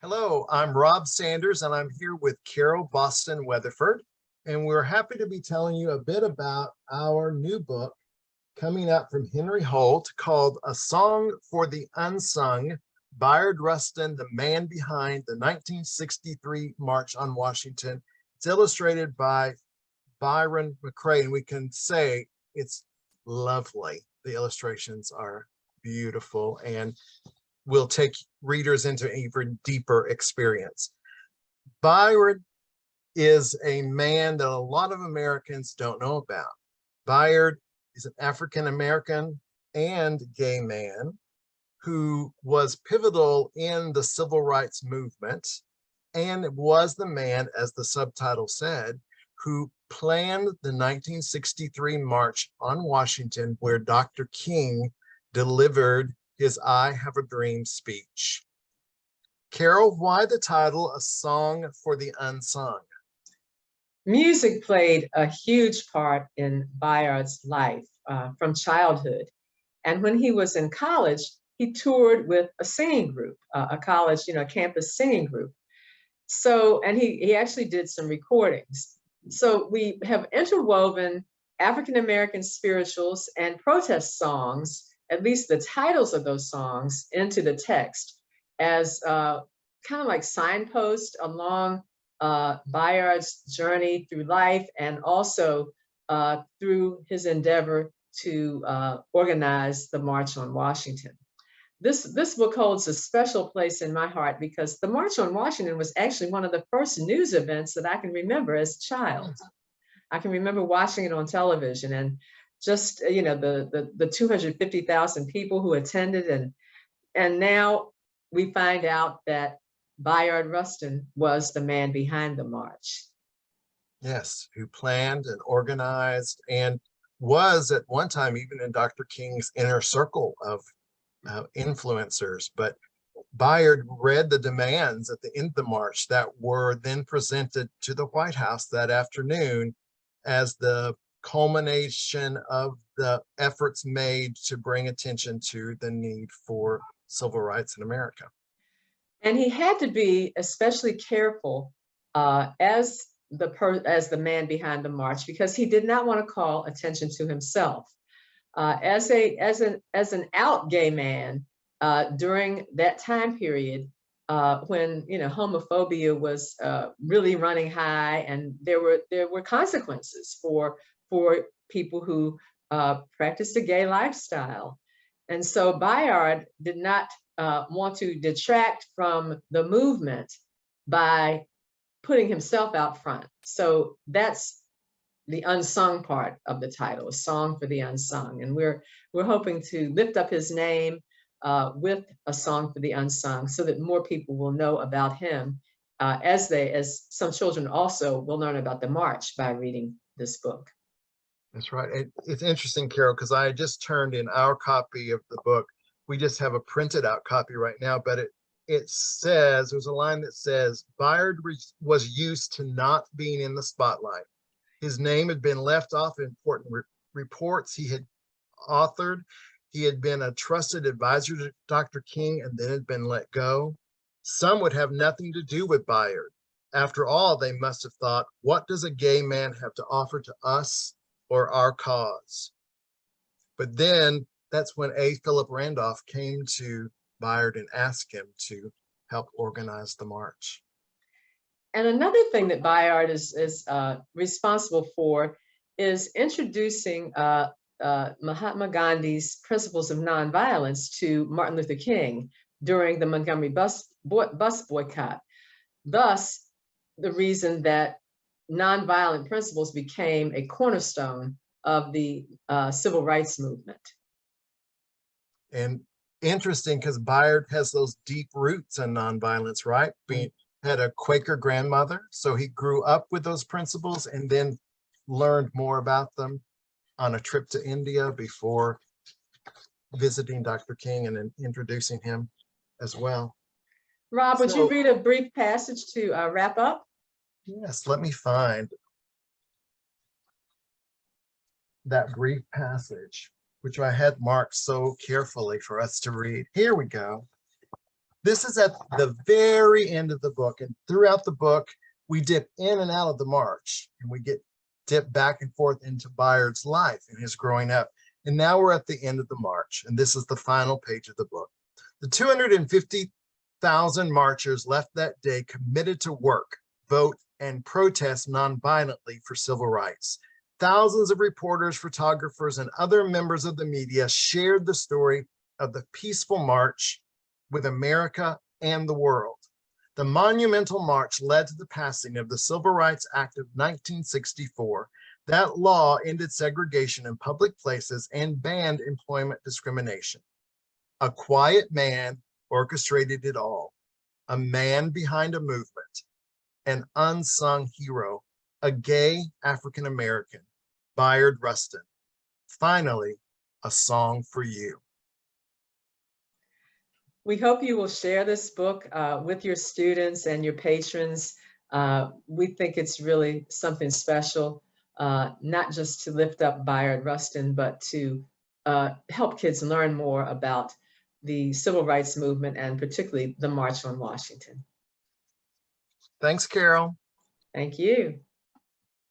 Hello, I'm Rob Sanders, and I'm here with Carole Boston Weatherford, and we're happy to be telling you a bit about our new book coming up from Henry Holt called A Song for the Unsung, Bayard Rustin, the man behind the 1963 March on Washington. It's illustrated by Byron McCrae, and we can say it's lovely. The illustrations are beautiful and will take readers into an even deeper experience. Bayard is a man that a lot of Americans don't know about. Bayard is an African-American and gay man who was pivotal in the civil rights movement and was the man, as the subtitle said, who planned the 1963 March on Washington, where Dr. King delivered his I Have a Dream speech. Carole, why the title, A Song for the Unsung? Music played a huge part in Bayard's life from childhood. And when he was in college, he toured with a singing group, a college, campus singing group. So, and he actually did some recordings. So we have interwoven African-American spirituals and protest songs, at least the titles of those songs, into the text as kind of like signposts along Bayard's journey through life, and also through his endeavor to organize the March on Washington. This book holds a special place in my heart because the March on Washington was actually one of the first news events that I can remember as a child. I can remember watching it on television, and just the 250,000 people who attended, and now we find out that Bayard Rustin was the man behind the march. Yes, who planned and organized and was at one time even in Dr. King's inner circle of influencers. But Bayard read the demands at the end of the march that were then presented to the White House that afternoon as the culmination of the efforts made to bring attention to the need for civil rights in America. And he had to be especially careful as the man behind the march, because he did not want to call attention to himself. As an out gay man during that time period, when homophobia was really running high, and there were consequences for people who practiced a gay lifestyle. And so Bayard did not want to detract from the movement by putting himself out front. So that's the unsung part of the title, A Song for the Unsung. And we're hoping to lift up his name with A Song for the Unsung, so that more people will know about him, as some children also will learn about the march by reading this book. That's right. It's interesting, Carole, because I just turned in our copy of the book. We just have a printed out copy right now, but it says, there's a line that says, Bayard was used to not being in the spotlight. His name had been left off important reports he had authored. He had been a trusted advisor to Dr. King and then had been let go. Some would have nothing to do with Bayard. After all, they must have thought, what does a gay man have to offer to us or our cause? But then that's when A. Philip Randolph came to Bayard and asked him to help organize the march. And another thing that Bayard is responsible for is introducing Mahatma Gandhi's principles of nonviolence to Martin Luther King during the Montgomery bus boycott. Thus, the reason that nonviolent principles became a cornerstone of the civil rights movement. And interesting, because Bayard has those deep roots in nonviolence, right? Had a Quaker grandmother, so he grew up with those principles and then learned more about them on a trip to India before visiting Dr. King and then introducing him as well. Rob, would you read a brief passage to wrap up? Yes, let me find that brief passage, which I had marked so carefully for us to read. Here we go. This is at the very end of the book, and throughout the book, we dip in and out of the march, and we get dipped back and forth into Bayard's life and his growing up. And now we're at the end of the march, and this is the final page of the book. The 250,000 marchers left that day committed to work, vote, and protest nonviolently for civil rights. Thousands of reporters, photographers, and other members of the media shared the story of the peaceful march with America and the world. The monumental march led to the passing of the Civil Rights Act of 1964. That law ended segregation in public places and banned employment discrimination. A quiet man orchestrated it all, a man behind a movement, an unsung hero, a gay African-American, Bayard Rustin. Finally, a song for you. We hope you will share this book with your students and your patrons. We think it's really something special, not just to lift up Bayard Rustin, but to help kids learn more about the civil rights movement and particularly the March on Washington. Thanks, Carole. Thank you.